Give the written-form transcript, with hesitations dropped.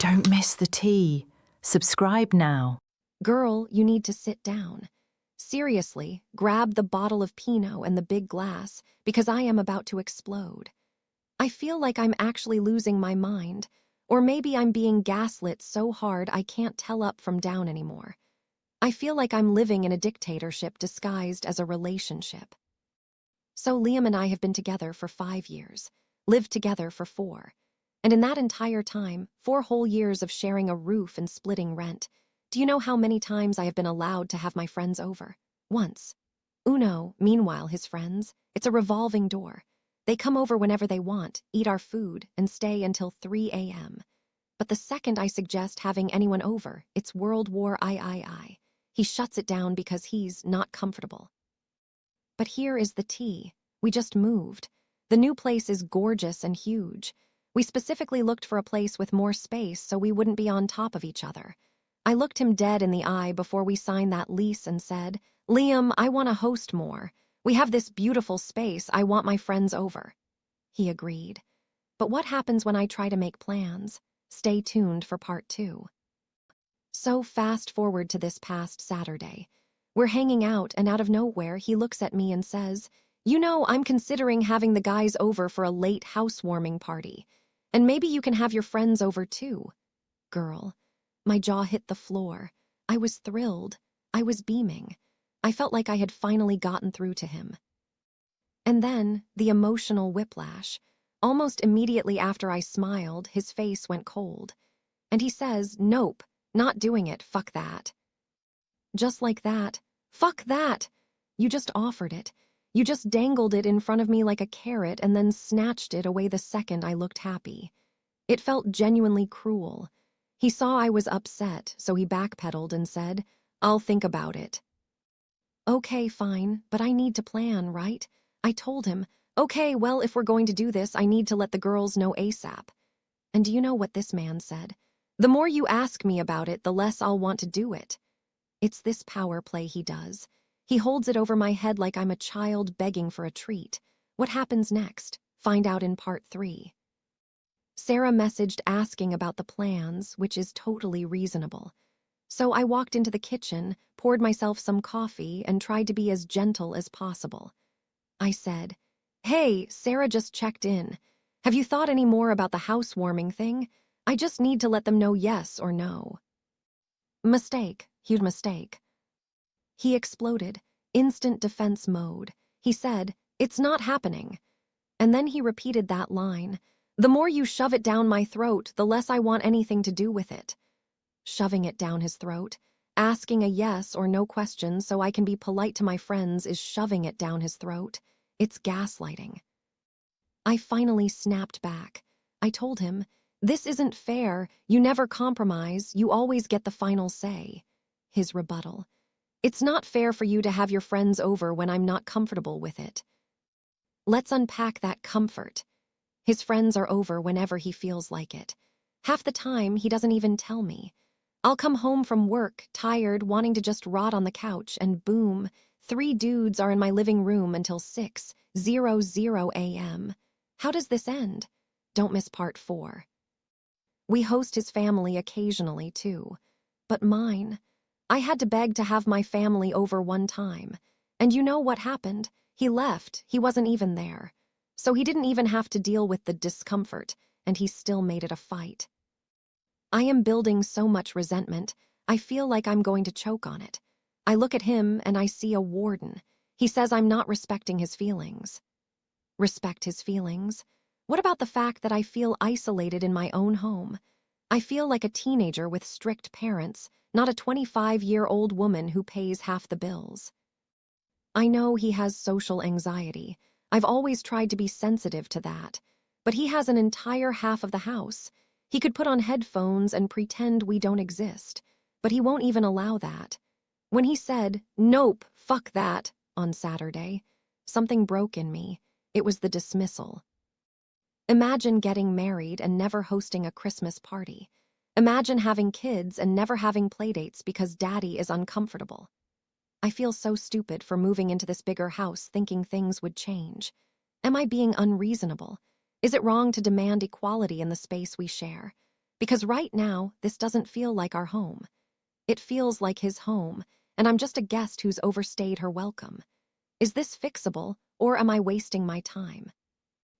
Don't miss the tea. Subscribe now. Girl, you need to sit down. Seriously, grab the bottle of Pinot and the big glass, because I am about to explode. I feel like I'm actually losing my mind, or maybe I'm being gaslit so hard I can't tell up from down anymore. I feel like I'm living in a dictatorship disguised as a relationship. So Liam and I have been together for 5 years, lived together for 4. And in that entire time, 4 whole years of sharing a roof and splitting rent, do you know how many times I have been allowed to have my friends over? Once. Uno, meanwhile, his friends, it's a revolving door. They come over whenever they want, eat our food, and stay until 3 a.m. But the second I suggest having anyone over, it's World War I. He shuts it down because he's not comfortable. But here is the tea. We just moved. The new place is gorgeous and huge. We specifically looked for a place with more space so we wouldn't be on top of each other. I looked him dead in the eye before we signed that lease and said, "Liam, I want to host more. We have this beautiful space. I want my friends over." He agreed. But what happens when I try to make plans? Stay tuned for part 2. So fast forward to this past Saturday. We're hanging out, and out of nowhere, he looks at me and says, "You know, I'm considering having the guys over for a late housewarming party. And maybe you can have your friends over too." Girl, my jaw hit the floor. I was thrilled. I was beaming. I felt like I had finally gotten through to him. And then, the emotional whiplash. Almost immediately after I smiled, his face went cold. And he says, "Nope, not doing it, fuck that." Just like that. Fuck that! You just offered it. You just dangled it in front of me like a carrot and then snatched it away the second I looked happy. It felt genuinely cruel. He saw I was upset, so he backpedaled and said, "I'll think about it." Okay, fine, but I need to plan, right? I told him, "Okay, well, if we're going to do this, I need to let the girls know ASAP." And do you know what this man said? "The more you ask me about it, the less I'll want to do it." It's this power play he does. He holds it over my head like I'm a child begging for a treat. What happens next? Find out in part 3. Sarah messaged asking about the plans, which is totally reasonable. So I walked into the kitchen, poured myself some coffee, and tried to be as gentle as possible. I said, "Hey, Sarah just checked in. Have you thought any more about the housewarming thing? I just need to let them know yes or no." Mistake. Huge mistake. He exploded. Instant defense mode. He said, "It's not happening." And then he repeated that line. "The more you shove it down my throat, the less I want anything to do with it." Shoving it down his throat. Asking a yes or no question so I can be polite to my friends is shoving it down his throat. It's gaslighting. I finally snapped back. I told him, "This isn't fair. You never compromise. You always get the final say." His rebuttal. "It's not fair for you to have your friends over when I'm not comfortable with it." Let's unpack that comfort. His friends are over whenever he feels like it. Half the time, he doesn't even tell me. I'll come home from work, tired, wanting to just rot on the couch, and boom, 3 dudes are in my living room until 6:00 a.m. How does this end? Don't miss part 4. We host his family occasionally, too. But mine, I had to beg to have my family over one time. And you know what happened? He left. He wasn't even there. So he didn't even have to deal with the discomfort, and he still made it a fight. I am building so much resentment, I feel like I'm going to choke on it. I look at him and I see a warden. He says I'm not respecting his feelings. Respect his feelings? What about the fact that I feel isolated in my own home? I feel like a teenager with strict parents, not a 25-year-old woman who pays half the bills. I know he has social anxiety. I've always tried to be sensitive to that. But he has an entire half of the house. He could put on headphones and pretend we don't exist. But he won't even allow that. When he said, "Nope, fuck that," on Saturday, something broke in me. It was the dismissal. Imagine getting married and never hosting a Christmas party. Imagine having kids and never having playdates because daddy is uncomfortable. I feel so stupid for moving into this bigger house thinking things would change. Am I being unreasonable? Is it wrong to demand equality in the space we share? Because right now, this doesn't feel like our home. It feels like his home, and I'm just a guest who's overstayed her welcome. Is this fixable, or am I wasting my time?